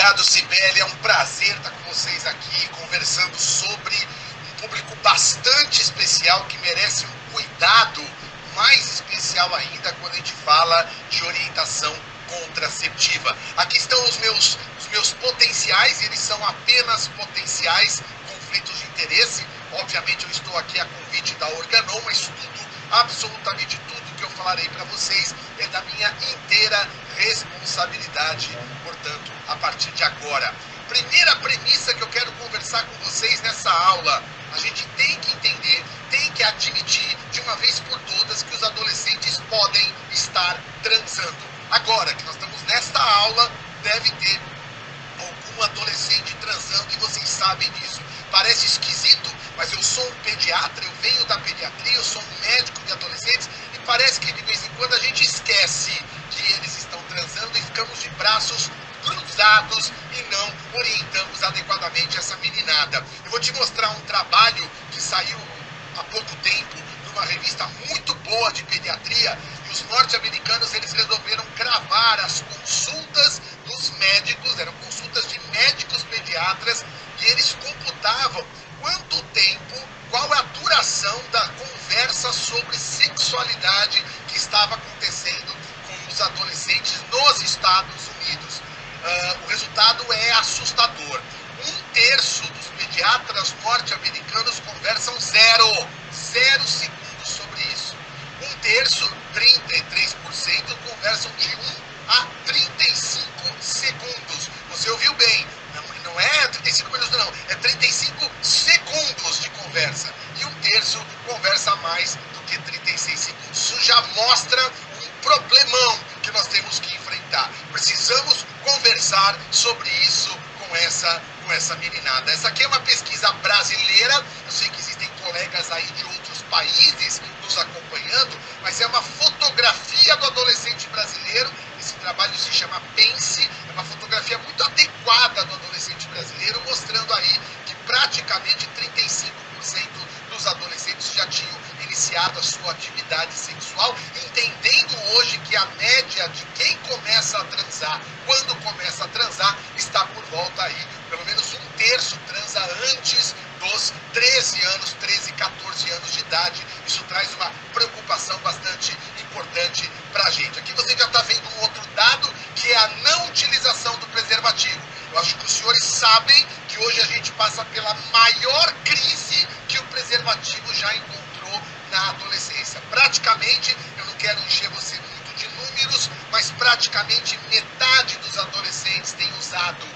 Obrigado, Cibele. É um prazer estar com vocês aqui, conversando sobre um público bastante especial que merece um cuidado mais especial ainda quando a gente fala de orientação contraceptiva. Aqui estão os meus potenciais, eles são apenas potenciais conflitos de interesse. Obviamente eu estou aqui a convite da Organon, mas tudo, absolutamente tudo que eu falarei para vocês é da minha inteira responsabilidade, portanto, a partir de agora. Primeira premissa que eu quero conversar com vocês nessa aula: a gente tem que entender, tem que admitir de uma vez por todas que os adolescentes podem estar transando. Agora que nós estamos nesta aula, deve ter algum adolescente transando e vocês sabem disso. Parece esquisito, mas eu sou um pediatra, eu venho da pediatria, eu sou um médico de adolescentes e parece que de vez em quando a gente esquece que eles estão transando e ficamos de braços cruzados e não orientamos adequadamente essa meninada. Eu vou te mostrar um trabalho que saiu há pouco tempo numa revista muito boa de pediatria, e os norte-americanos eles resolveram gravar as consultas dos médicos, eram consultas de médicos pediatras, e eles computavam quanto tempo, qual a duração da conversa sobre sexualidade que estava acontecendo com os adolescentes nos Estados Unidos. O resultado é assustador. 1/3 dos pediatras norte-americanos conversam zero segundos sobre isso. 1/3, 33%, conversam de 1 a 35 segundos. Você ouviu bem, não é 35 minutos não, é 35 segundos de conversa. E 1/3 conversa mais do que 36 segundos. Isso já mostra um problemão que nós temos que enfrentar. Precisamos conversar sobre isso com essa meninada. Essa aqui é uma pesquisa brasileira, eu sei que existem colegas aí de outros países nos acompanhando, mas é uma fotografia do adolescente brasileiro. Esse trabalho se chama Pense, é uma fotografia muito adequada do adolescente brasileiro, mostrando aí que praticamente 35% dos adolescentes já tinham iniciado a sua atividade sexual, entendendo hoje que a média de quem começa a transar, quando começa a transar, está por volta aí, pelo menos 1/3 transa antes dos 13 anos, 13, 14 anos de idade. Isso traz uma preocupação bastante importante para a gente. Aqui você já está vendo um outro dado, que é a não utilização do preservativo. Eu acho que os senhores sabem que hoje a gente passa pela maior crise que o preservativo já encontrou na adolescência. Praticamente, eu não quero encher você muito de números, mas praticamente metade dos adolescentes tem usado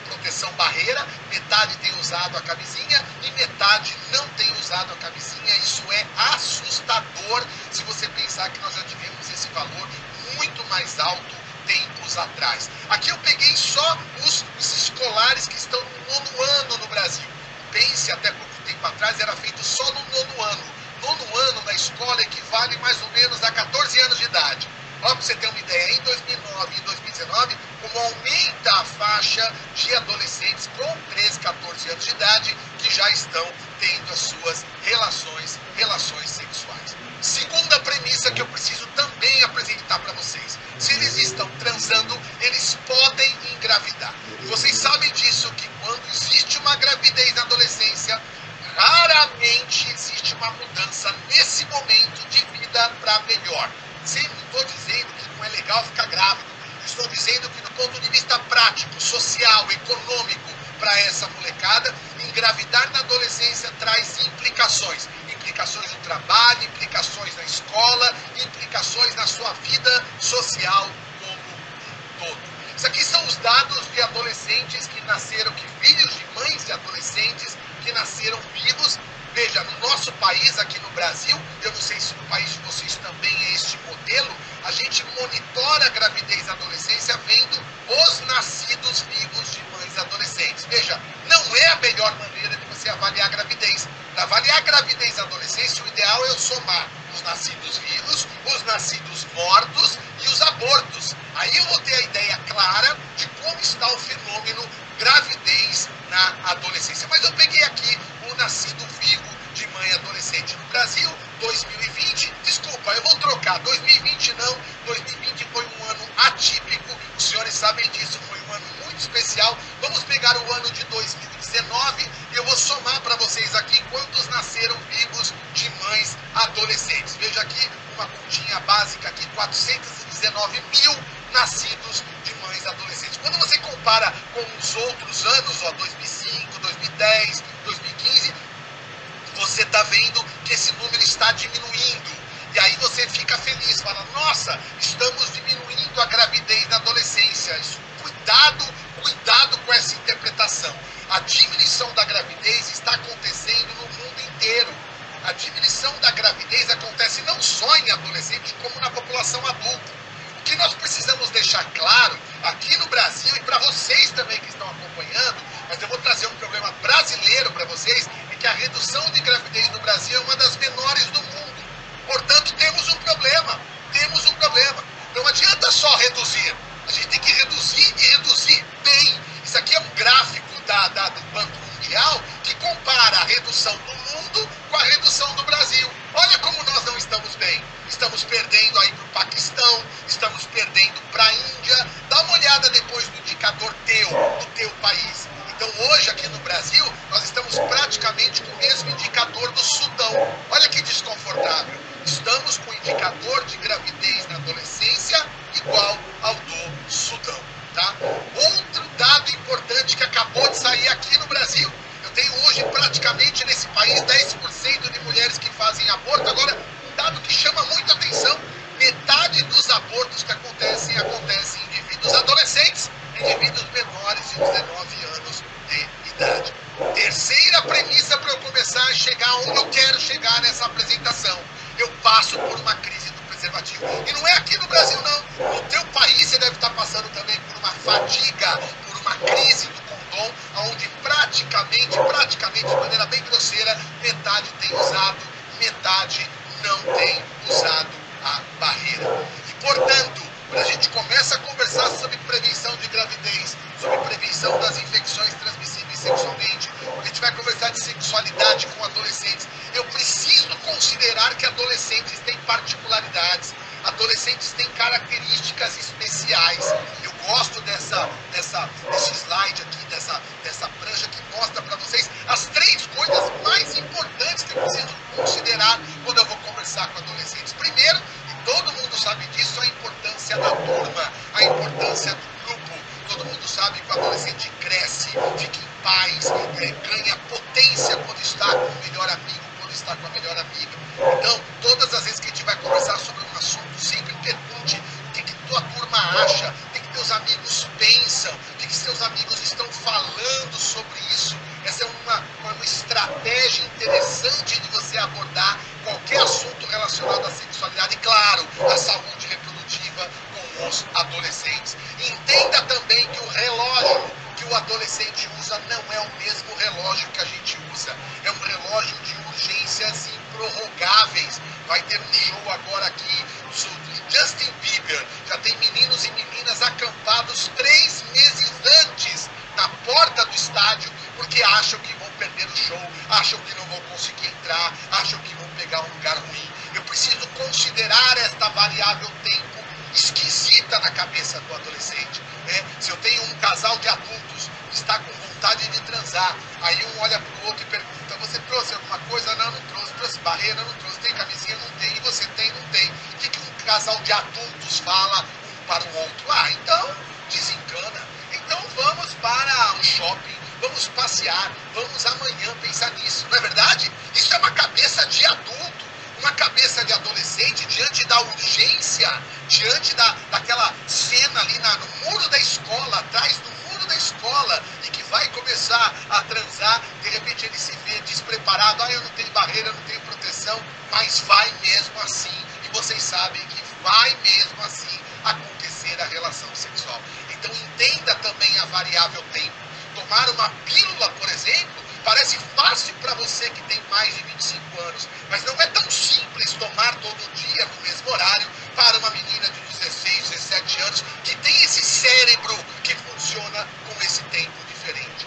proteção barreira, metade tem usado a camisinha e metade não tem usado a camisinha. Isso é assustador se você pensar que nós já tivemos esse valor muito mais alto tempos atrás. Aqui eu peguei só os escolares que estão no 9º ano no Brasil. Pense, até pouco tempo atrás era feito só no 9º ano. 9º ano na escola equivale mais ou menos a 14 anos de idade. Ó, para você ter uma ideia, em 2009 e 2019, como aumenta a faixa de adolescentes com 13, 14 anos de idade que já estão tendo as suas relações sexuais. Segunda premissa que eu preciso também apresentar para vocês: se eles estão transando, eles podem engravidar. E vocês sabem disso, que quando existe uma gravidez na adolescência, raramente existe uma mudança nesse momento de vida para melhor. Sempre estou dizendo que não é legal ficar grávido. Estou dizendo que do ponto de vista prático, social, econômico, para essa molecada, engravidar na adolescência traz implicações. Implicações no trabalho, implicações na escola, implicações na sua vida social como um todo. Isso aqui são os dados de adolescentes que nasceram, filhos de mães de adolescentes que nasceram vivos. Veja, no nosso país, aqui no Brasil, eu não sei se no país de vocês também é este modelo, a gente monitora a gravidez na adolescência vendo os nascidos vivos de mães adolescentes. Veja, não é a melhor maneira de você avaliar a gravidez. Para avaliar a gravidez na adolescência, o ideal é eu somar os nascidos vivos, os nascidos mortos e os abortos. Aí eu vou ter a ideia clara de como está o fenômeno gravidez na adolescência. Mas eu peguei aqui o nascido vivo de mãe adolescente no Brasil, 2020. Desculpa, eu vou trocar. 2020 não. 2020 foi um ano atípico. Os senhores sabem disso. Foi um ano muito especial. 19 e eu vou somar para vocês aqui quantos nasceram vivos de mães adolescentes. Veja aqui uma continha básica aqui, 419 mil nascidos de mães adolescentes. Quando você compara com os outros anos, 2005, 2010, 2015, você está vendo que esse número está diminuindo. E aí você fica feliz, fala, nossa, estamos diminuindo a gravidez na adolescência. Isso, cuidado com essa interpretação. A diminuição da gravidez está acontecendo no mundo inteiro. A diminuição da gravidez acontece não só em adolescentes, como na população adulta. O que nós precisamos deixar claro aqui no Brasil e para vocês também que estão acompanhando, mas eu vou trazer um problema brasileiro para vocês, é que a redução de gravidez no Brasil é uma das menores do mundo. Portanto, temos um problema. Não adianta só reduzir. A gente tem que reduzir e reduzir bem. Isso aqui é um gráfico do Banco Mundial que compara a redução do mundo com a redução do Brasil. Olha como nós não estamos bem. Estamos perdendo aí para o Paquistão, estamos perdendo para a Índia. Dá uma olhada depois do indicador do teu país. Então hoje aqui no Brasil, nós estamos praticamente com o mesmo indicador do Sudão. Olha que desconfortável. Estamos com o indicador de gravidez na adolescência igual ao do Sudão. Tá? Outro dado importante que acabou de sair aqui no Brasil. Eu tenho hoje praticamente nesse país 10% de mulheres que fazem aborto. Agora, um dado que chama muita atenção. Metade dos abortos que acontecem em indivíduos adolescentes, indivíduos menores de 19 anos de idade. Terceira premissa para eu começar a chegar onde eu quero chegar nessa apresentação. Eu passo por uma crise do preservativo. E não é aqui no Brasil, não. No teu país você deve estar passando também por uma fadiga, por uma crise do condom, onde praticamente, de maneira bem grosseira, metade tem usado, metade não tem usado a barreira. E, portanto, quando a gente começa a conversar sobre prevenção de gravidez, sobre prevenção das infecções transmissíveis sexualmente, a gente vai conversar de sexualidade com adolescentes. Eu preciso considerar que adolescentes têm particularidades, adolescentes têm características especiais. Eu gosto desse slide aqui, dessa prancha que mostra para vocês as 3 coisas mais importantes que eu preciso considerar quando eu vou conversar com adolescentes. Primeiro, e todo mundo sabe disso, a importância da turma, a importância do grupo. Todo mundo sabe que o adolescente cresce, fica em paz, ganha potência quando está com o melhor amigo, quando está com a melhor amiga. Então, todas as vezes que a gente vai conversar sobre um assunto, sempre pergunte o que tua turma acha, o que teus amigos pensam, o que seus amigos estão falando sobre isso. Essa é uma estratégia interessante de você abordar qualquer assunto relacionado à sexualidade e, claro, à saúde reprodutiva com os adolescentes. Entenda também que o relógio que o adolescente usa não é o mesmo relógio que a gente usa. É um relógio de urgências improrrogáveis. Vai ter um show agora aqui do Justin Bieber. Já tem meninos e meninas acampados 3 meses antes na porta do estádio, porque acham que vão perder o show, acham que não vão conseguir entrar, acham que vão pegar um lugar ruim. Eu preciso considerar esta variável tempo esquisita na cabeça do adolescente. Se eu tenho um casal de adultos que está com vontade de transar, aí um olha para o outro e pergunta, você trouxe alguma coisa? Não, não trouxe. Trouxe barreira? Não trouxe. Tem camisinha? Não tem. E você tem? Não tem. O que um casal de adultos fala um para o outro? Então, desencana. Então vamos para o shopping, vamos passear, vamos amanhã pensar nisso. Não é verdade? Isso é uma cabeça de adulto, uma cabeça de adolescente diante da urgência, diante daquela cena ali no muro da escola, atrás do muro da escola, e que vai começar a transar, de repente ele se vê despreparado, eu não tenho barreira, eu não tenho proteção, mas vai mesmo assim, e vocês sabem que vai mesmo assim acontecer a relação sexual. Então entenda também a variável tempo. Tomar uma pílula, por exemplo, parece fácil para você que tem mais de 25 anos, mas não é tão simples tomar todo dia no mesmo horário para uma menina de 16, 17 anos que tem esse cérebro que funciona com esse tempo diferente.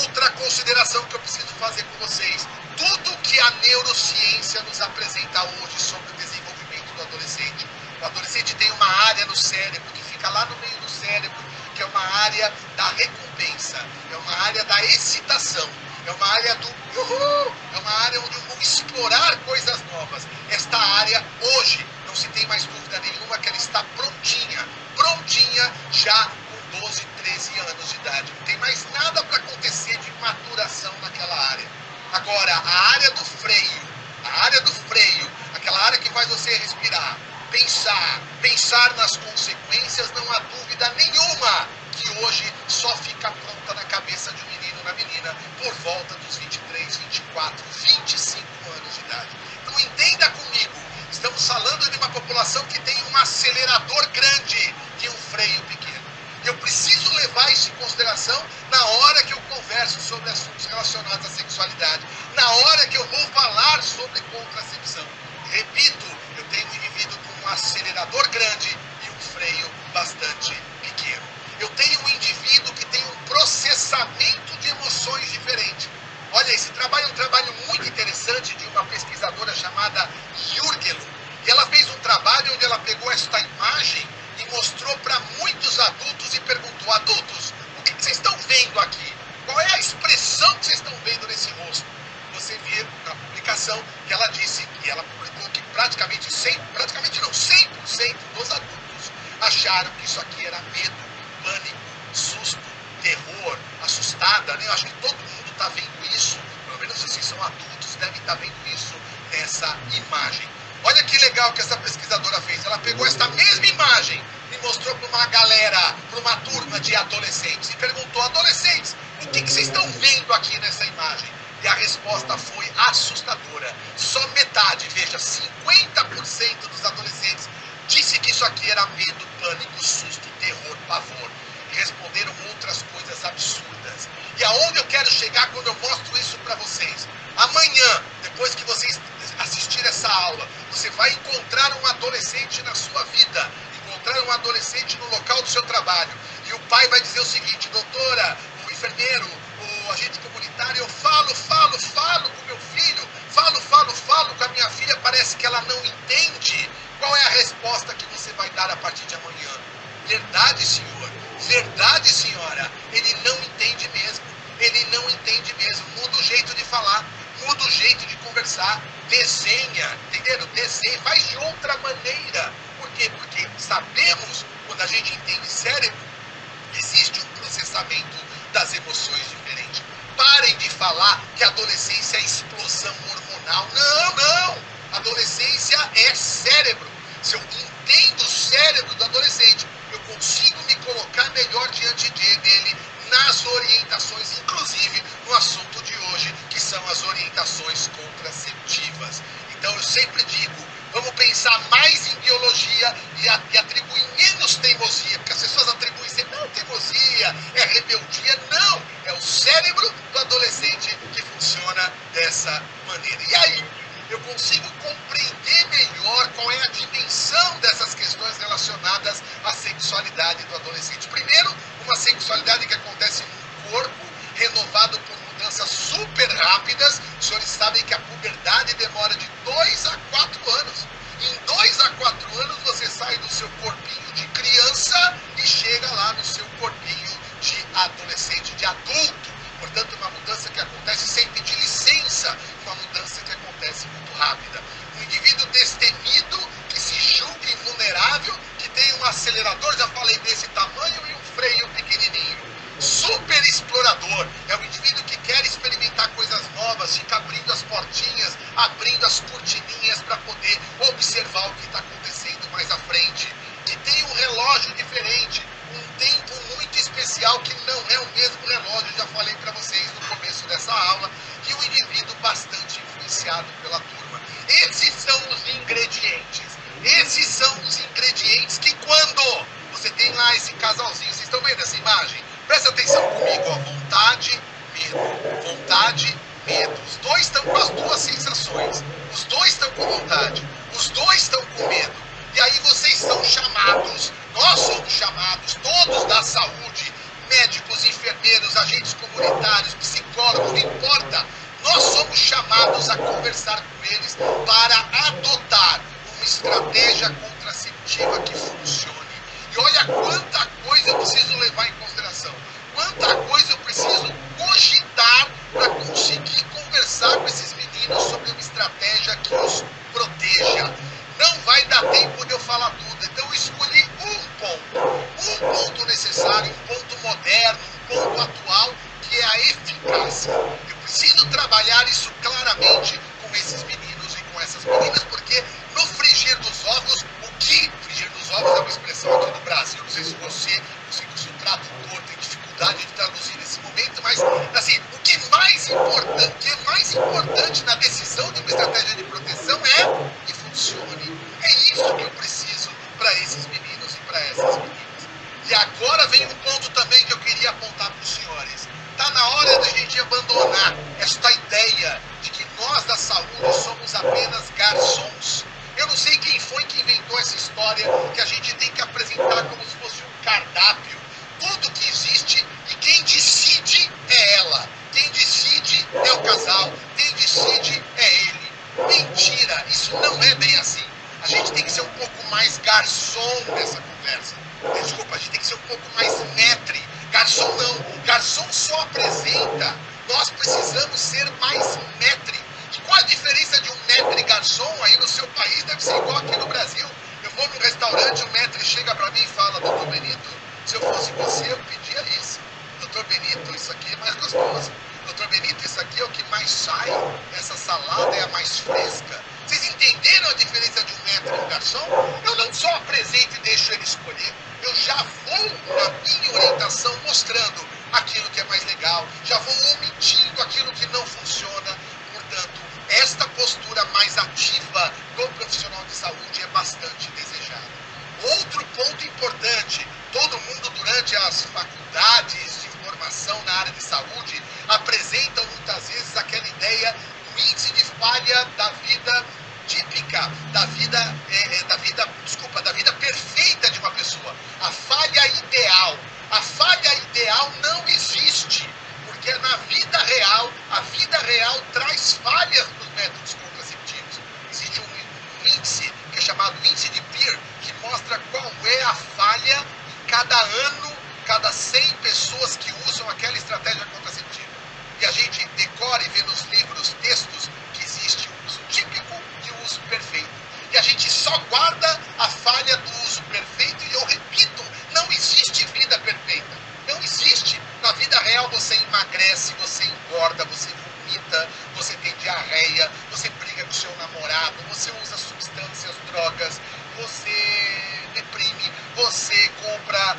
Outra consideração que eu preciso fazer com vocês: tudo que a neurociência nos apresenta hoje sobre o desenvolvimento do adolescente. O adolescente tem uma área no cérebro que fica lá no meio do cérebro, que que é uma área da recompensa, é uma área da excitação, é uma área do uhul, é uma área onde eu vou explorar coisas novas. Esta área, hoje, não se tem mais dúvida nenhuma que ela está prontinha, já com 12, 13 anos de idade. Não tem mais nada para acontecer de maturação naquela área. Agora, a área do freio, aquela área que faz você respirar, pensar nas consequências, não há dúvida nenhuma que hoje só fica pronta na cabeça de um menino ou uma menina por volta dos 23, 24, 25 anos de idade. Então entenda comigo, estamos falando de uma população que tem um acelerador grande e um freio pequeno. Eu preciso levar isso em consideração na hora que eu converso sobre assuntos relacionados à sexualidade, na hora que eu vou falar sobre contracepção. Repito, eu tenho um indivíduo com um acelerador grande e um freio bastante pequeno. Eu tenho um indivíduo que tem um processamento de emoções diferente. Olha, esse trabalho é um trabalho muito interessante de uma pesquisadora chamada Jürgelo. E ela fez um trabalho onde ela pegou esta imagem e mostrou para muitos adultos e perguntou: adultos, o que vocês estão vendo aqui? Qual é a expressão que vocês estão vendo nesse rosto? Você vê na publicação que ela disse, que ela publicou que praticamente 100% dos adultos acharam que isso aqui era medo, pânico, susto, terror, assustada, né? Eu acho que todo mundo está vendo isso, pelo menos se vocês são adultos, devem estar vendo isso nessa imagem. Olha que legal que essa pesquisadora fez. Ela pegou esta mesma imagem e mostrou para uma galera, para uma turma de adolescentes e perguntou: adolescentes, o que vocês estão vendo aqui nessa imagem? E a resposta foi assustadora. Só metade, veja, 50% dos adolescentes disse que isso aqui era medo, pânico, susto, terror, pavor. E responderam outras coisas absurdas. E aonde eu quero chegar quando eu mostro isso para vocês? Amanhã, depois que vocês assistirem essa aula, você vai encontrar um adolescente na sua vida, encontrar um adolescente no local do seu trabalho. E o pai vai dizer o seguinte: doutora, o enfermeiro, o agente comunitário, eu falo com meu filho, falo com a minha filha, parece que ela não entende. Qual é a resposta que você vai dar a partir de amanhã? Verdade, senhor. Verdade, senhora. Ele não entende mesmo. Muda o jeito de falar, muda o jeito de conversar, desenha, entenderam? Desenha, faz de outra maneira. Por quê? Porque sabemos, quando a gente entende cérebro, existe um processamento das emoções diferente. Parem de falar que a adolescência é explosão hormonal. Não! Adolescência é cérebro. Se eu entendo o cérebro do adolescente, eu consigo me colocar melhor diante dele nas orientações, inclusive no assunto de hoje, que são as orientações contraceptivas. Então eu sempre digo, vamos pensar mais em biologia e atribuir menos teimosia, porque as pessoas atribuem sempre, não, teimosia, é rebeldia. Não, é o cérebro do adolescente que funciona dessa maneira. E aí, eu consigo compreender melhor qual é a dimensão dessas questões relacionadas à sexualidade do adolescente. Primeiro, uma sexualidade que acontece no corpo, renovado por mudanças super rápidas. Os senhores sabem que a puberdade demora de 2 a 4 anos. Em 2 a 4 anos você sai do seu corpinho de criança e chega lá no seu corpinho de adolescente, de adulto. Portanto, uma mudança que acontece sem pedir licença, uma mudança que acontece muito rápida. Um indivíduo destemido, que se julga invulnerável, que tem um acelerador, já falei, desse tamanho, e um freio pequenininho. Super explorador, é um indivíduo que quer experimentar coisas novas, fica abrindo as portinhas, abrindo as cortininhas para poder observar o que está acontecendo mais à frente. Que tem um relógio diferente, um tempo muito especial que não é o mesmo relógio, já falei para vocês no começo dessa aula, e um indivíduo bastante influenciado pela turma. Esses são os ingredientes que quando você tem lá esse casalzinho, vocês estão vendo essa imagem? Presta atenção comigo, ó. Vontade, medo. Os dois estão com as duas sensações. Os dois estão com vontade. Os dois estão com medo. E aí vocês são chamados, nós somos chamados, todos da saúde, médicos, enfermeiros, agentes comunitários, psicólogos, não importa. Nós somos chamados a conversar com eles para adotar uma estratégia contraceptiva que funcione. E olha quanta coisa eu preciso levar em eficácia. Eu preciso trabalhar isso claramente com esses meninos e com essas meninas, porque no frigir dos ovos, frigir dos ovos é uma expressão aqui no Brasil, não sei se você, se o tradutor tem dificuldade de traduzir nesse momento, mas assim, o que é mais importante na decisão de uma estratégia de proteção é que funcione. É isso que eu preciso para esses meninos e para essas meninas. E agora vem um ponto também que eu queria apontar para os senhores. Está na hora da gente abandonar esta ideia de que nós da saúde somos apenas garçons. Eu não sei quem foi que inventou essa história que a gente tem que apresentar como se fosse um cardápio. Tudo que existe e quem decide é ela. Quem decide é o casal. Quem decide é ele. Mentira, isso não é bem assim. A gente tem que ser um pouco mais garçom nessa conversa. Desculpa, a gente tem que ser um pouco mais maître. Garçom não. Garçom só apresenta. Nós precisamos ser mais maître. E qual a diferença de um maître garçom aí no seu país? Deve ser igual aqui no Brasil. Eu vou num restaurante, o maître chega para mim e fala: doutor Benito, se eu fosse você, eu pedia isso. Doutor Benito, isso aqui é mais gostoso. Doutor Benito, isso aqui é o que mais sai. Essa salada é a mais fresca. Vocês entenderam a diferença de um maître e um garçom? Eu não só apresento e deixo ele escolher. Eu já vou, na minha orientação, mostrando aquilo que é mais legal. Já vou omitindo aquilo que não funciona. Portanto, esta postura mais ativa do profissional de saúde é bastante desejada. Outro ponto importante, todo mundo durante as faculdades de formação na área de saúde apresentam muitas vezes aquela ideia do índice de falha da vida típica, da vida perfeita de uma pessoa. A falha ideal. A falha ideal não existe. Porque na vida real, a vida real traz falhas nos métodos contraceptivos. Existe um índice que é chamado índice de Peer, que mostra qual é a falha em cada ano, cada 100 pessoas que usam aquela estratégia contraceptiva. E a gente decora e vê nos livros, textos, que existe o uso típico e o uso perfeito. E a gente só guarda a falha do uso perfeito, e eu repito, não existe vida perfeita. Não existe. Na vida real você emagrece, você engorda, você vomita, você tem diarreia, você briga com seu namorado, você usa substâncias, drogas, você deprime, você compra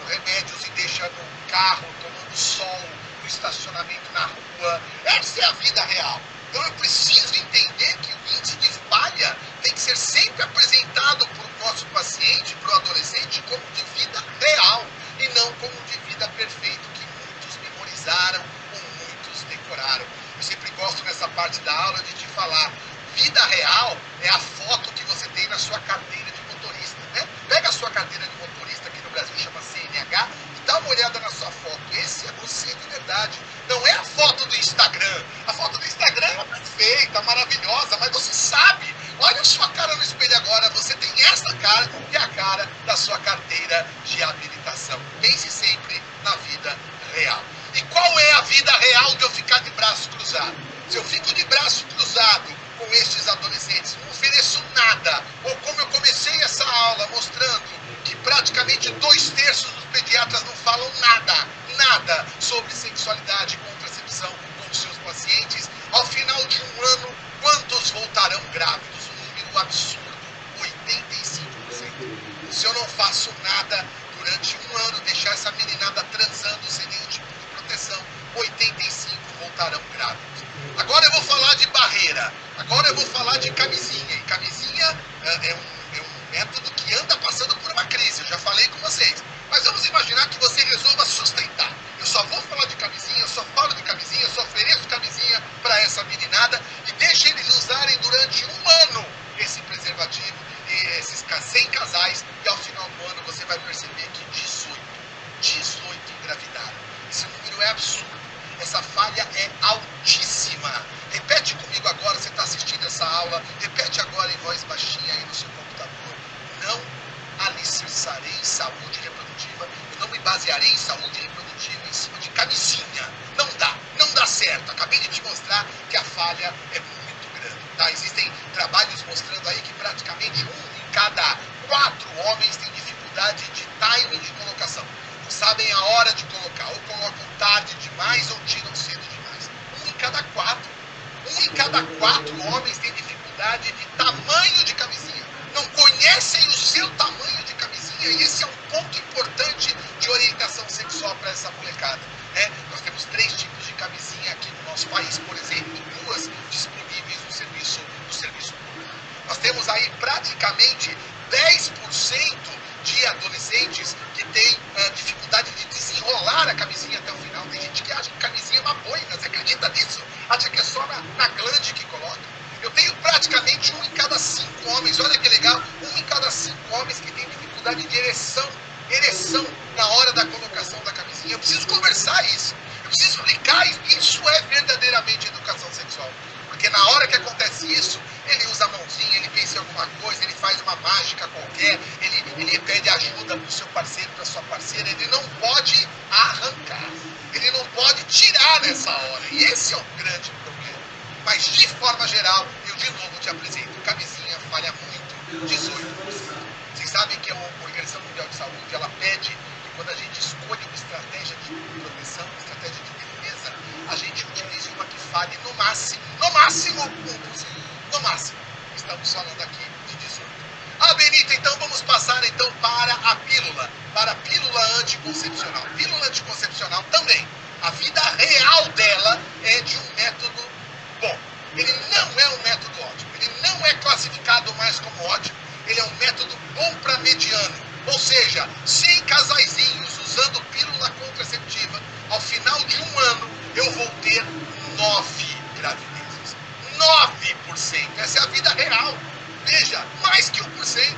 remédios e deixa no carro, tomando sol, no estacionamento na rua. Essa é a vida real. Então eu preciso entender que o índice de falha tem que ser sempre apresentado para o nosso paciente, para o adolescente, como de vida real e não como de vida perfeito que muitos memorizaram ou muitos decoraram. Eu sempre gosto nessa parte da aula de te falar, vida real é a foto que você tem na sua carteira de motorista, né? Pega a sua carteira de motorista, aqui no Brasil chama CNH, e dá uma olhada na sua foto. Esse é você de verdade. Não é a foto do Instagram. A foto do Instagram é perfeita, maravilhosa, mas você sabe. Olha a sua cara no espelho agora, você tem essa cara e a cara da sua carteira de habilitação. Pense sempre na vida real. E qual é a vida real de eu ficar de braço cruzado? Se eu fico de braço cruzado com estes adolescentes, não ofereço nada, ou como eu comecei essa aula mostrando que praticamente 2/3 dos pediatras não falam nada sobre sexualidade e contracepção com seus pacientes, ao final de um ano, quantos voltarão grávidos? Um número absurdo, 85%. Se eu não faço nada durante um ano, deixar essa meninada transando sem nenhum tipo de proteção, 85% voltarão grávidos. Agora eu vou falar de barreira, agora eu vou falar de camisinha. E camisinha é um método que anda passando por uma crise, eu já falei com vocês. Mas vamos imaginar que você resolva sustentar. Eu só vou falar de camisinha, eu só falo de camisinha, eu só ofereço camisinha para essa meninada e deixo eles usarem durante um ano esse preservativo, e esses 100 casais, e ao final do ano você vai perceber que 18 engravidaram. Esse número é absurdo. Essa falha é altíssima. Repete comigo agora, você está assistindo essa aula, repete agora em voz baixinha aí no seu computador. Não alicerçarei saúde reprodutiva, eu não me basearei em saúde reprodutiva em cima de camisinha. Não dá certo. Acabei de te mostrar que a falha é muito grande. Tá? Existem trabalhos mostrando aí que praticamente 1 em cada 4 homens tem dificuldade de timing de colocação. Não sabem a hora de colocar, ou colocam tarde demais ou tiram cedo demais. 4 homens têm dificuldade de tamanho de camisinha. Não conhecem o seu tamanho de camisinha, e esse é um ponto importante de orientação sexual para essa molecada. Né? Nós temos 3 tipos de camisinha aqui no nosso país, por exemplo, 2 disponíveis no serviço público. Nós temos aí praticamente 10% de adolescentes que têm dificuldade de desenrolar a camisinha até o final. Tem gente que acha que camisinha é uma boina, você acredita nisso? Acha que é só na glande que coloca. Eu tenho praticamente 1 em cada 5 homens, olha que legal, 1 em cada 5 homens que tem dificuldade de ereção na hora da colocação da camisinha. Eu preciso conversar isso, eu preciso explicar isso. Isso é verdadeiramente educação sexual. Porque na hora que acontece isso, ele usa a mãozinha, ele pensa em alguma coisa, ele faz uma mágica qualquer, ele pede ajuda para o seu parceiro, para a sua parceira, ele não pode arrancar, ele não pode tirar nessa hora. E esse é o grande problema. Mas de forma geral, eu de novo te apresento, camisinha falha muito, 18%. Vocês sabem que a Organização Mundial de Saúde, ela pede que quando a gente escolhe uma estratégia de proteção, uma estratégia de defesa, a gente utilize uma que falhe no máximo 1%. No máximo. Estamos falando aqui de 18. Ah, Benito, então vamos passar então para a pílula anticoncepcional. Pílula anticoncepcional também. A vida real dela é de um método bom. Ele não é um método ótimo. Ele não é classificado mais como ótimo. Ele é um método bom para mediano. Ou seja, 100 casaizinhos usando pílula contraceptiva, ao final de um ano, eu vou ter 9 gravidezes. 9%. Essa é a vida real. Veja, mais que 1%.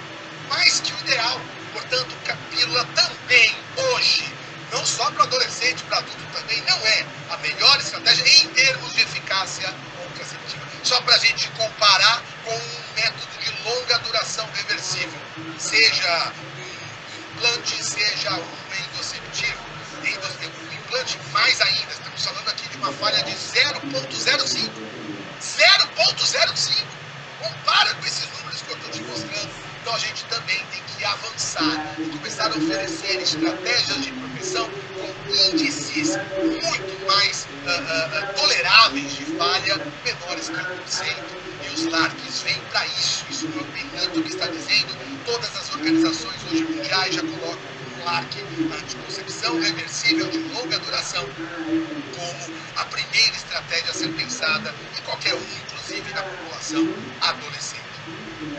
Mais que o ideal. Portanto, a pílula também, hoje, não só para adolescente, para adulto também, não é a melhor estratégia em termos de eficácia contraceptiva. Só para a gente comparar com um método de longa duração reversível, seja um implante, seja um endosceptivo. Um implante mais ainda, estamos falando aqui de uma falha de 0,05. 0,05! Compara com esses números que eu estou te mostrando. Então a gente também tem que avançar e começar a oferecer estratégias de proteção com índices muito mais toleráveis de falha, menores que 1%. E os LARCs vêm para isso. Isso não é o Benito que está dizendo. Todas as organizações hoje mundiais já colocam o LARC, anticoncepção reversível de longa duração, como a primeira estratégia a ser pensada em qualquer um, inclusive na população adolescente.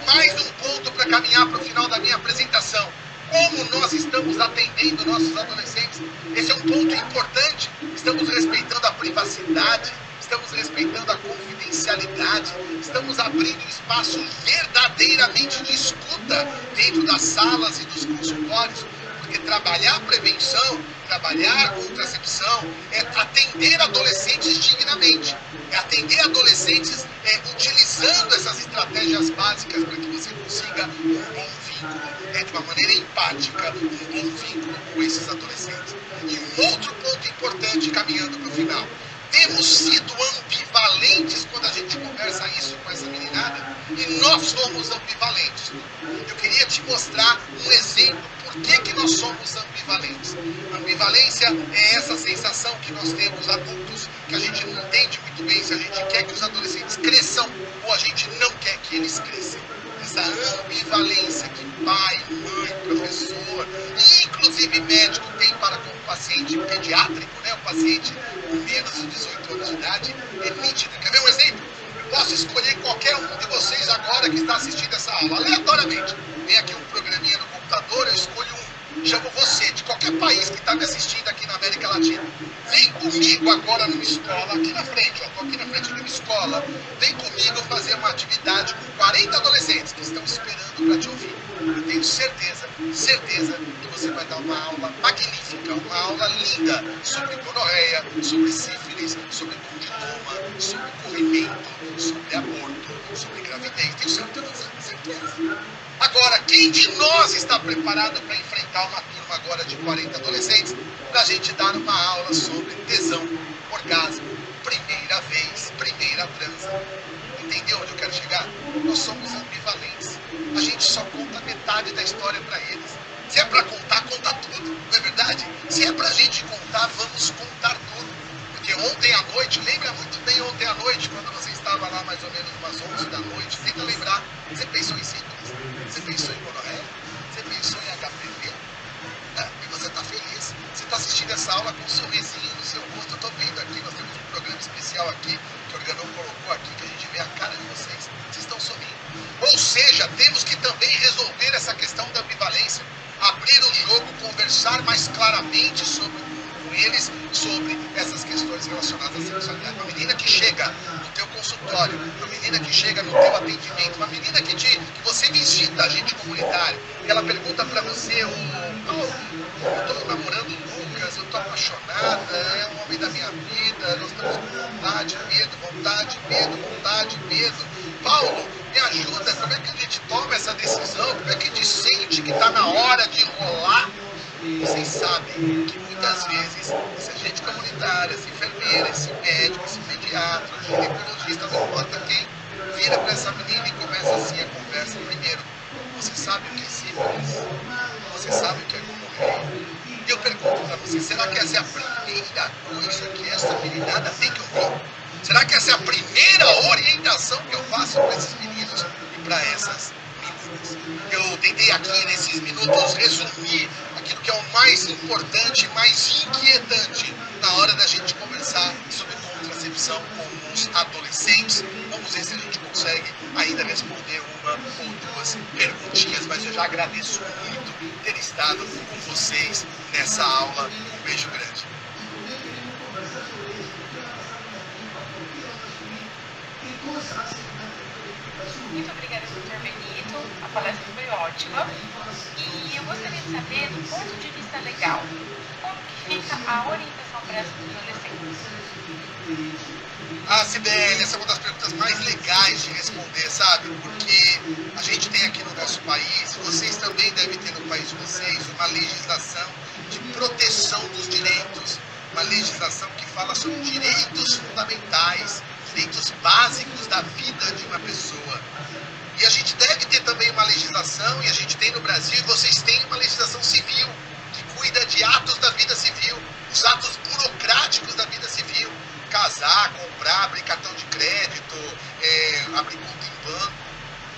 Mais um ponto para caminhar para o final da minha apresentação. Como nós estamos atendendo nossos adolescentes? Esse é um ponto importante. Estamos respeitando a privacidade, estamos respeitando a confidencialidade, estamos abrindo espaços verdadeiramente de escuta dentro das salas e dos consultórios, porque trabalhar prevenção, trabalhar contracepção, é atender adolescentes dignamente, é atender adolescentes utilizando essas estratégias básicas para que você consiga um bom vínculo, de uma maneira empática, um bom vínculo com esses adolescentes. E um outro ponto importante, caminhando para o final, temos sido ambivalentes quando a gente conversa isso com essa meninada, e nós somos ambivalentes. Eu queria te mostrar um exemplo por que nós somos ambivalentes. Ambivalência é essa sensação que nós temos adultos, que a gente não entende muito bem se a gente quer que os adolescentes cresçam ou a gente não quer que eles cresçam. Essa ambivalência que pai, mãe, professor e inclusive médico tem para com o paciente pediátrico, né? O paciente com menos de 18 anos de idade, é nítida. Quer ver um exemplo? Eu posso escolher qualquer um de vocês agora que está assistindo essa aula, aleatoriamente. Vem aqui um programinha no computador, eu escolho um, chamo você, de qualquer país que está me assistindo aqui na América Latina. Vem comigo agora numa escola, aqui na frente, estou aqui na frente de uma escola. Vem comigo fazer uma atividade com 40 adolescentes que estão esperando para te ouvir. Eu tenho certeza que você vai dar uma aula magnífica, uma aula linda sobre gonorreia, sobre sífilis, sobre condiloma, sobre corrimento, sobre aborto, sobre gravidez. Tenho certeza. Agora, quem de nós está preparado para enfrentar uma turma agora de 40 adolescentes para a gente dar uma aula sobre tesão, orgasmo, primeira vez, primeira transa? Entendeu onde eu quero chegar? Nós somos ambivalentes. A gente só conta metade da história para eles. Se é para contar, conta tudo, não é verdade? Se é para a gente contar, vamos contar tudo. Porque ontem à noite, lembra muito bem também ontem à noite, quando você estava lá mais ou menos umas 11 da noite, tenta lembrar, você pensou em sífilis? Você pensou em gonorreia? Você pensou em HPV? E você está feliz. Você está assistindo essa aula com um sorrisinho no seu rosto. Eu estou vendo aqui, nós temos um programa especial aqui, que o Organon colocou aqui, que a gente vê a cara de vocês. Vocês estão sorrindo. Ou seja, temos que também resolver essa questão da ambivalência. Abrir o jogo, conversar mais claramente com eles sobre essas questões relacionadas à sexualidade. Uma menina que chega no teu consultório, uma menina que chega no teu atendimento, uma menina que você visita agente comunitário, e ela pergunta para você, eu estou namorando o Lucas, eu estou apaixonada, é o homem da minha vida, nós estamos com vontade, medo, vontade, medo, vontade, medo. Paulo, me ajuda, como é que a gente toma essa decisão? Como é que a gente sente que está na hora de rolar? Vocês sabem que muitas vezes esse agente comunitário, esse enfermeiro, esse médico, esse pediatra, o ginecologista, não importa quem, vira para essa menina e começa assim a conversa. Primeiro, você sabe o que é sífilis? Você sabe o que é gonorreia? E eu pergunto para você, será que essa é a primeira coisa que essa meninada tem que ouvir? Será que essa é a primeira orientação que eu faço para esses meninos e para essas meninas? Eu tentei aqui nesses minutos resumir aquilo que é o mais importante, mais inquietante na hora da gente conversar sobre contracepção com os adolescentes. Vamos ver se a gente consegue ainda responder uma ou duas perguntinhas, mas eu já agradeço muito ter estado com vocês nessa aula. Um beijo grande. Muito obrigada, Dr. Benito. A palestra foi ótima. E eu gostaria de saber, do ponto de vista legal, como que fica a orientação para essas adolescentes? Sibeli, essa é uma das perguntas mais legais de responder, sabe? Porque a gente tem aqui no nosso país, vocês também devem ter no país de vocês, uma legislação de proteção dos direitos, uma legislação que fala sobre direitos fundamentais, direitos básicos da vida de uma pessoa. E a gente deve ter também uma legislação, e a gente tem no Brasil, e vocês têm uma legislação civil, que cuida de atos da vida civil, os atos burocráticos da vida civil. Casar, comprar, abrir cartão de crédito, abrir conta em banco.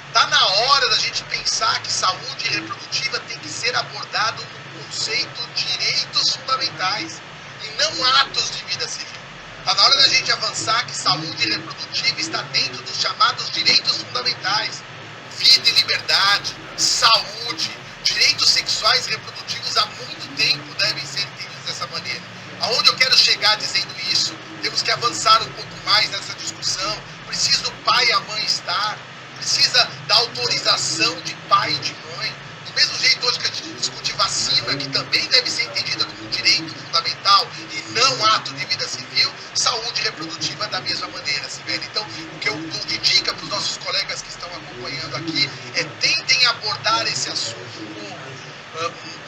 Está na hora da gente pensar que saúde reprodutiva tem que ser abordado no conceito de direitos fundamentais, e não atos de vida civil. Está na hora da gente avançar que saúde reprodutiva está dentro dos chamados direitos fundamentais. Vida e liberdade, saúde, direitos sexuais e reprodutivos há muito tempo devem ser entendidos dessa maneira. Aonde eu quero chegar dizendo isso? Temos que avançar um pouco mais nessa discussão. Precisa o pai e a mãe estar. Precisa da autorização de pai e de mãe. Do mesmo jeito hoje que a gente discute vacina, que também deve ser entendida como um direito fundamental e não ato de vida civil, saúde reprodutiva da mesma maneira, Sibeli. Então, o que eu dou de dica para os nossos colegas que estão acompanhando aqui é tentem abordar esse assunto como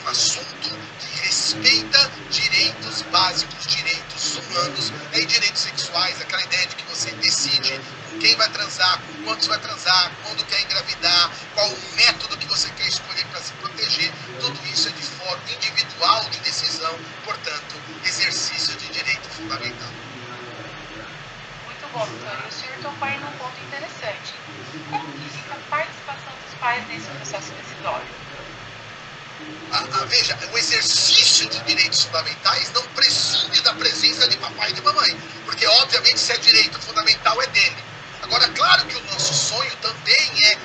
um assunto que respeita direitos básicos, direitos humanos, e direitos sexuais, aquela ideia de que você decide com quem vai transar, com quantos vai transar, quando quer engravidar, qual o método que você quer escolher para se proteger. Tudo isso é de forma individual de decisão, portanto, exercício de direito fundamental. Muito bom, doutor. E o senhor tocou aí num ponto interessante. Como que fica a participação dos pais nesse processo decisório? Veja, o exercício de direitos fundamentais não prescinde da presença de papai e de mamãe, porque obviamente se é direito fundamental é dele. Agora, claro que o nosso sonho também é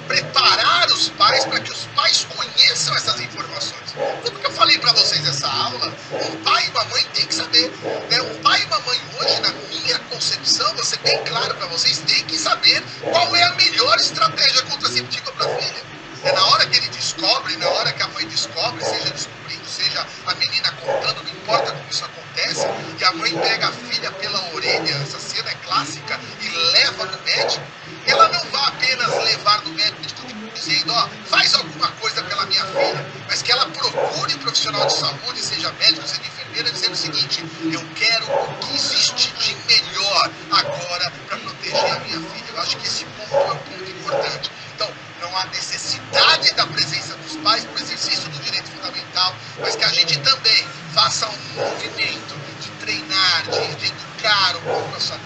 preparar os pais para que os pais conheçam essas informações. Tudo que eu falei para vocês nessa aula, um pai e uma mãe tem que saber. Um pai e uma mãe hoje, na minha concepção, vou ser bem claro para vocês, tem que saber qual é a melhor estratégia contraceptiva para a filha. É na hora que ele descobre, na hora que a mãe descobre, seja descobrindo, seja a menina contando, não importa como isso acontece, e a mãe pega a filha pela orelha, essa cena é clássica, e leva no médico, ela não vai apenas levar no médico dizendo, faz alguma coisa pela minha filha, mas que ela procure um profissional de saúde, seja médico, seja enfermeira, dizendo o seguinte, eu quero o que existe de melhor agora para proteger a minha filha. Eu acho que esse ponto é um ponto importante. Então, não há necessidade da presença dos pais para o exercício do direito fundamental, mas que a gente também faça um movimento de treinar, de educar um pouco a sua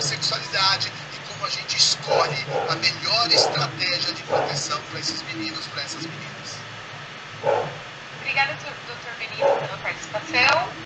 sexualidade e como a gente escolhe a melhor estratégia de proteção para esses meninos, para essas meninas. Obrigada, Dr. Benito, pela participação.